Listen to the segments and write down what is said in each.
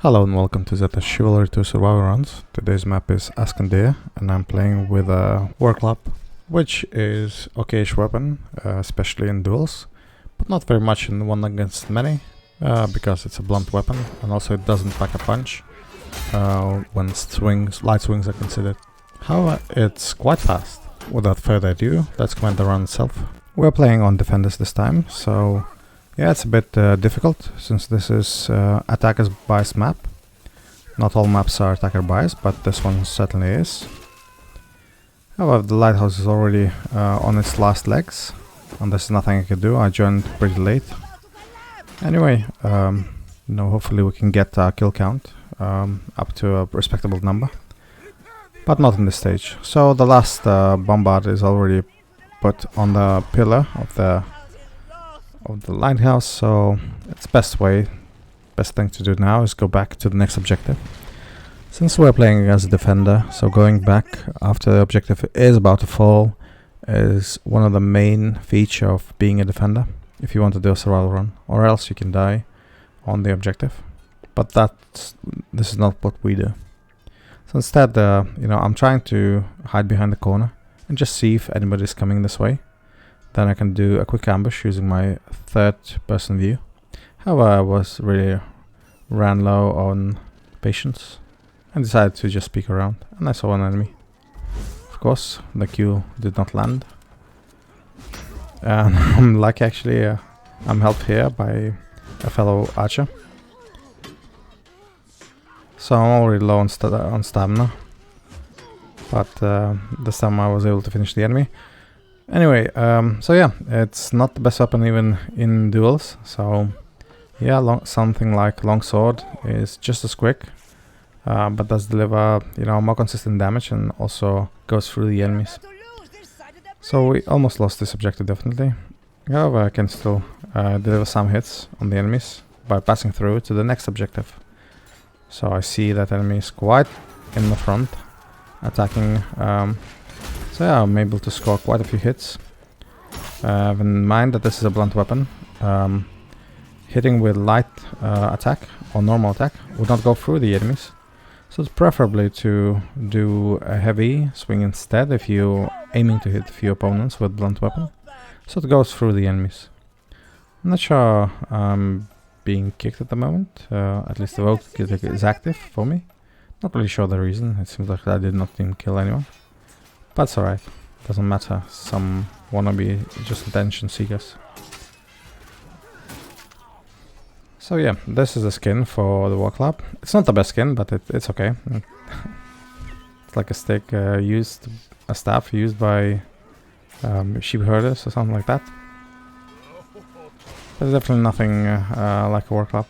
Hello and welcome to Zeta Chivalry 2 Survival Runs. Today's map is Askandir and I'm playing with a war club, which is okayish weapon, especially in duels, but not very much in one against many, because it's a blunt weapon and also it doesn't pack a punch when light swings are considered. However, it's quite fast. Without further ado, let's command the run itself. We're playing on Defenders this time, so yeah, it's a bit difficult since this is attackers biased map. Not all maps are attacker biased, but this one certainly is. However, the lighthouse is already on its last legs, and there's nothing I can do. I joined pretty late. Anyway, hopefully we can get our kill count up to a respectable number, but not in this stage. So the last bombard is already put on the pillar of the lighthouse, so it's best thing to do now is go back to the next objective. Since we're playing as a defender, so going back after the objective is about to fall is one of the main feature of being a defender if you want to do a survival run, or else you can die on the objective. But this is not what we do. So instead, I'm trying to hide behind the corner and just see if anybody's coming this way. Then I can do a quick ambush using my third-person view. However, I was really ran low on patience and decided to just peek around, and I saw an enemy. Of course, the Q did not land. And I'm lucky actually, I'm helped here by a fellow archer. So I'm already low on stamina, but this time I was able to finish the enemy. Anyway, so yeah, it's not the best weapon even in duels, so yeah, something like longsword is just as quick, but does deliver, more consistent damage and also goes through the enemies. So we almost lost this objective definitely. However, I can still deliver some hits on the enemies by passing through to the next objective. So I see that enemy is quite in the front, attacking. So yeah, I'm able to score quite a few hits. Have in mind that this is a blunt weapon. Hitting with light attack or normal attack would not go through the enemies. So it's preferably to do a heavy swing instead if you're aiming to hit a few opponents with blunt weapon. So it goes through the enemies. I'm not sure I'm being kicked at the moment. At least the vote is active for me. Not really sure the reason. It seems like I did not even kill anyone. But it's alright, doesn't matter, some wannabe just attention seekers. So yeah, this is the skin for the war club. It's not the best skin, but it's okay. It's like a stick a staff used by sheep herders or something like that. There's definitely nothing like a war club.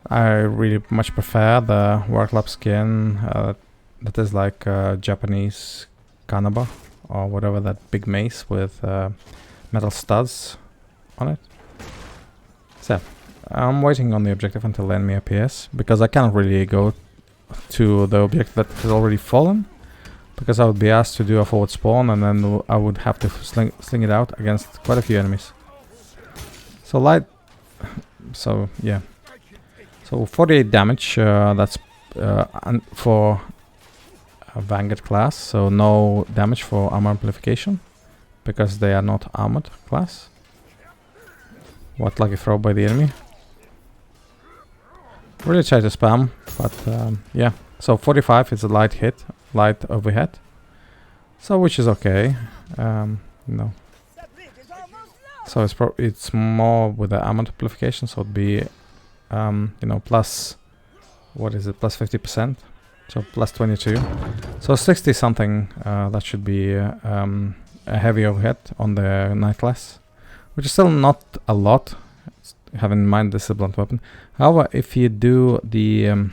I really much prefer the war club skin that is like Japanese kanaba or whatever, that big mace with metal studs on it. So I'm waiting on the objective until the enemy appears, because I cannot really go to the objective that has already fallen, because I would be asked to do a forward spawn and then I would have to sling it out against quite a few enemies. So yeah, so 48 damage, that's for a Vanguard class, so no damage for armor amplification because they are not armored class. What lucky throw by the enemy. Really try to spam, but yeah, so 45 is a light hit, light overhead, so which is okay. No, so it's more with the armor amplification, so it'd be plus, what is it, plus 50%. So plus 22, so 60 something, that should be a heavy overhead on the knight class, which is still not a lot, have in mind this is a blunt weapon. However, if you do the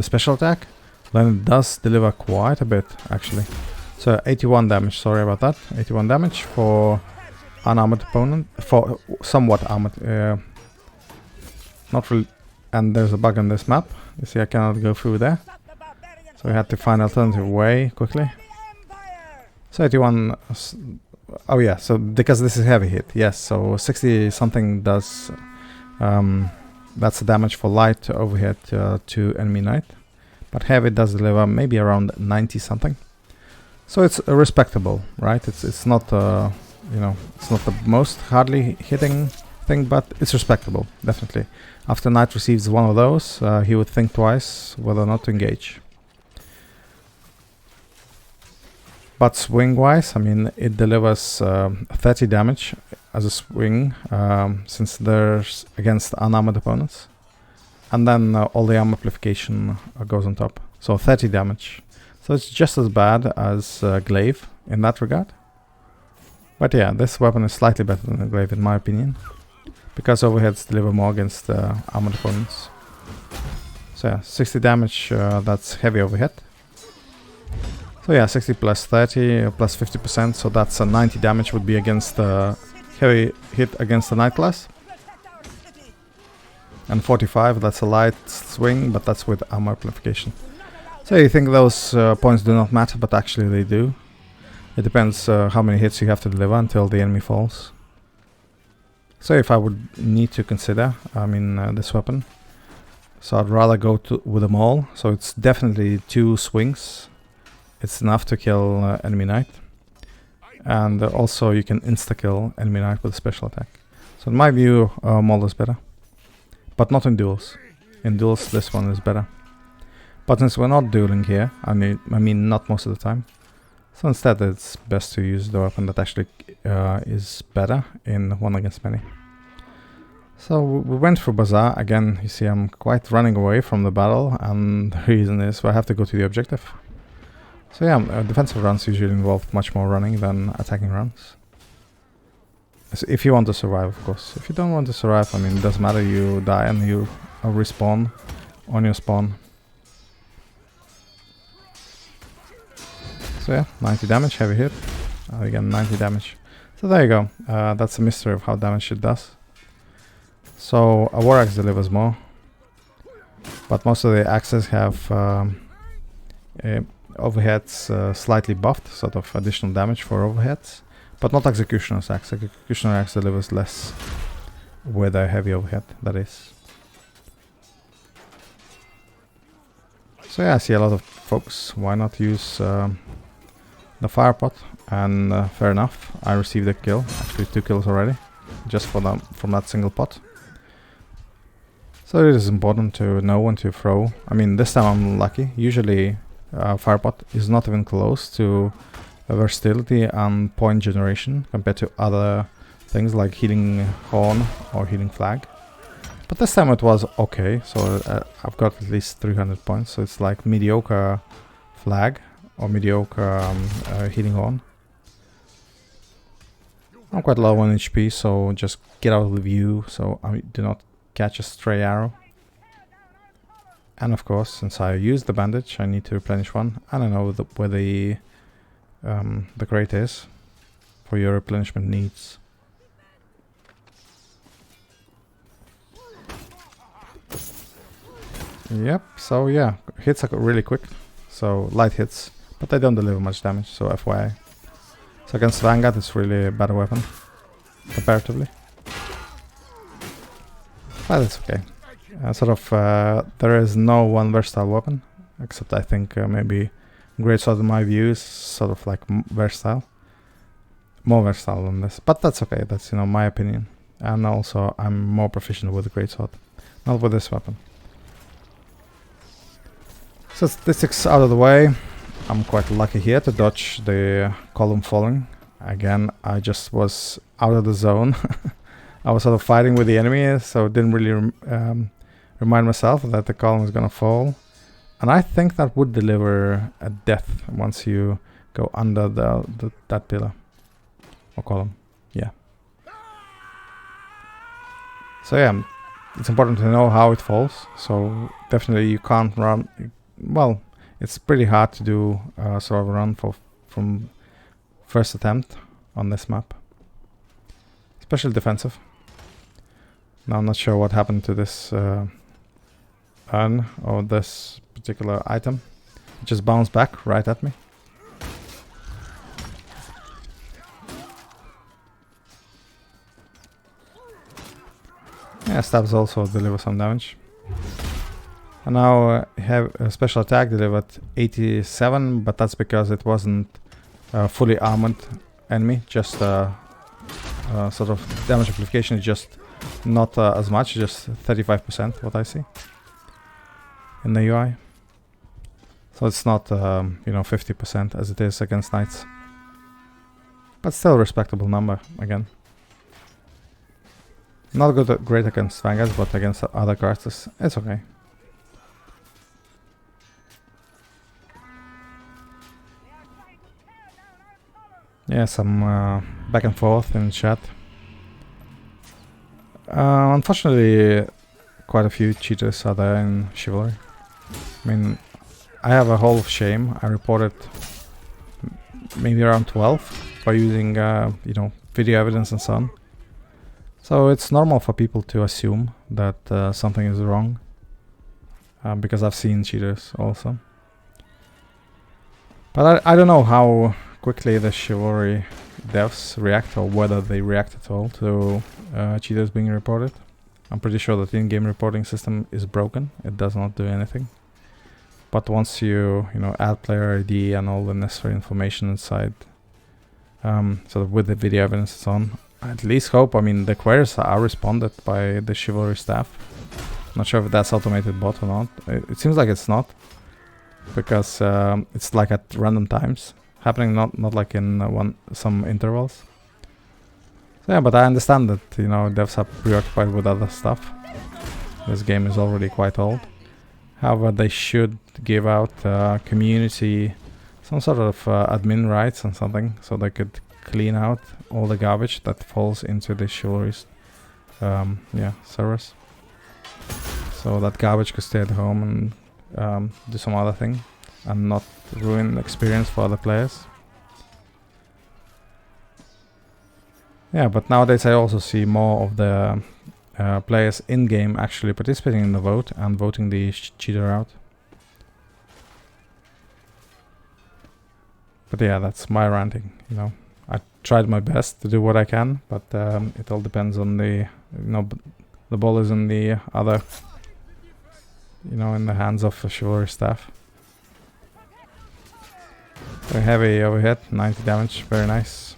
special attack, then it does deliver quite a bit actually. So 81 damage, sorry about that, 81 damage for unarmored opponent, for somewhat armored, not really. And there's a bug on this map. You see, I cannot go through there. So we had to find an alternative way quickly. So 81. Oh yeah, so because this is heavy hit, yes. So 60 something does That's the damage for light overhead to enemy knight. But heavy does deliver maybe around 90 something. So it's respectable, right? It's not you know, it's not the most hardly hitting thing, but it's respectable, definitely. After knight receives one of those, he would think twice whether or not to engage. But swing-wise, I mean, it delivers 30 damage as a swing, since there's against unarmored opponents. And then all the armor amplification goes on top. So 30 damage. So it's just as bad as Glaive in that regard. But yeah, this weapon is slightly better than the Glaive in my opinion, because overheads deliver more against armored opponents. So yeah, 60 damage, that's heavy overhead. So yeah, 60 plus 30 plus 50%, so that's 90 damage would be against heavy hit against the knight class. And 45, that's a light swing, but that's with armor amplification. So you think those points do not matter, but actually they do. It depends how many hits you have to deliver until the enemy falls. So if I would need to consider, I mean, this weapon, so I'd rather go with them all. So it's definitely 2 swings. It's enough to kill enemy knight. And also you can insta-kill enemy knight with a special attack. So in my view, Maul is better. But not in duels. In duels, this one is better. But since we're not dueling here, I mean not most of the time. So instead it's best to use the weapon that actually is better in 1 against many. So we went for Bazaar. Again, you see I'm quite running away from the battle, and the reason is I have to go to the objective. So yeah, defensive runs usually involve much more running than attacking runs. So if you want to survive, of course. If you don't want to survive, I mean, it doesn't matter, you die and you respawn on your spawn. So yeah, 90 damage, heavy hit. Again, 90 damage. So there you go. That's the mystery of how damage it does. So a war axe delivers more, but most of the axes have overheads slightly buffed, sort of additional damage for overheads, but not Executioner's axe. Executioner's axe delivers less with a heavy overhead, that is. So yeah, I see a lot of folks. Why not use the fire pot? And fair enough, I received a kill, actually 2 kills already, just from that single pot. So it is important to know when to throw. I mean, this time I'm lucky. Usually fire pot is not even close to versatility and point generation compared to other things like healing horn or healing flag. But this time it was okay, so I've got at least 300 points, so it's like mediocre flag or mediocre healing horn. I'm quite low on HP, so just get out of the view so I do not catch a stray arrow. And of course, since I used the bandage, I need to replenish one. I don't know where the crate is for your replenishment needs. Yep, so yeah, hits are really quick, so light hits, but they don't deliver much damage, so FYI. So against Vanguard it's really a better weapon, comparatively. But it's okay. There is no one versatile weapon, except I think maybe Greatsword in my view is sort of like versatile. More versatile than this, but that's okay, that's, you know, my opinion. And also I'm more proficient with the Greatsword, not with this weapon. So statistics out of the way. I'm quite lucky here to dodge the column falling. Again, I just was out of the zone. I was sort of fighting with the enemy, so didn't really remind myself that the column is gonna fall. And I think that would deliver a death once you go under that pillar or column. Yeah. So yeah, it's important to know how it falls. So definitely you can't run. Well, it's pretty hard to do sort of a run from first attempt on this map, especially defensive. Now I'm not sure what happened to this urn or this particular item. It just bounced back right at me. Yeah, stabs also deliver some damage. And now have a special attack delivered 87, but that's because it wasn't a fully armored enemy, just sort of damage amplification is just not as much, just 35% what I see in the UI. So it's not, you know, 50% as it is against knights. But still a respectable number, again. Not good, great against vanguards, but against other characters, it's okay. Yeah, some back and forth in chat. Unfortunately, quite a few cheaters are there in Chivalry. I mean, I have a Hall of Shame. I reported maybe around 12 by using, you know, video evidence and so on. So it's normal for people to assume that something is wrong, because I've seen cheaters also. But I don't know how quickly the Chivalry devs react, or whether they react at all to cheaters being reported. I'm pretty sure that the in-game reporting system is broken. It does not do anything. But once you know, add player ID and all the necessary information inside, sort of with the video evidence and so on, I at least hope, I mean, the queries are responded by the Chivalry staff. Not sure if that's automated bot or not. It seems like it's not, because it's like at random times happening, not like in some intervals. So yeah, but I understand that, you know, devs are preoccupied with other stuff. This game is already quite old. However, they should give out community some sort of admin rights and something, so they could clean out all the garbage that falls into the Chivalry's servers. So that garbage could stay at home and do some other thing and not ruin the experience for other players. Yeah, but nowadays I also see more of the players in-game actually participating in the vote and voting the cheater out. But yeah, that's my ranting, you know. I tried my best to do what I can, but it all depends on the, you know, the ball is in the other, you know, in the hands of the Chivalry staff. Very heavy overhead, 90 damage, very nice.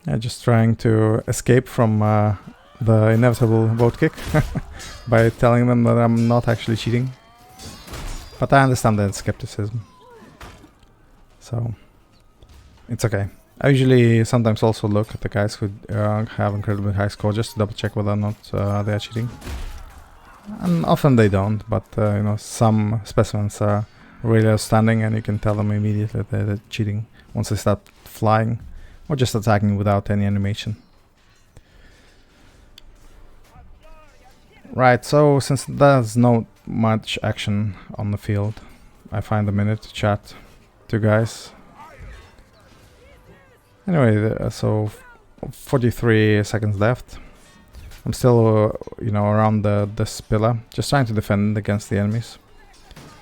Yeah, just trying to escape from the inevitable vote kick by telling them that I'm not actually cheating. But I understand that skepticism, so it's okay. I usually sometimes also look at the guys who have incredibly high score just to double check whether or not they are cheating. And often they don't, but you know, some specimens are really outstanding and you can tell them immediately that they're cheating once they start flying or just attacking without any animation. Right, so since there's no much action on the field, I find a minute to chat to guys. Anyway, so 43 seconds left. I'm still, you know, around this pillar, just trying to defend against the enemies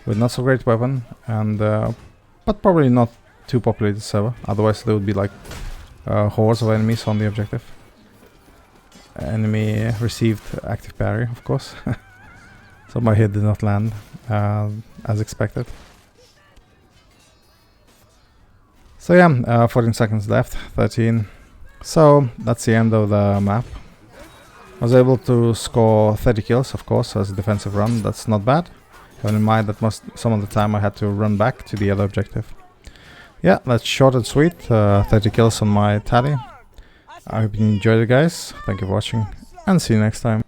with not so great weapon, and but probably not too populated server. Otherwise, there would be like hordes of enemies on the objective. Enemy received active parry, of course. So my hit did not land as expected. So yeah, 14 seconds left, 13. So that's the end of the map. I was able to score 30 kills, of course, as a defensive run. That's not bad. Having in mind that some of the time I had to run back to the other objective. Yeah, that's short and sweet. 30 kills on my tally. I hope you enjoyed it, guys. Thank you for watching, and see you next time.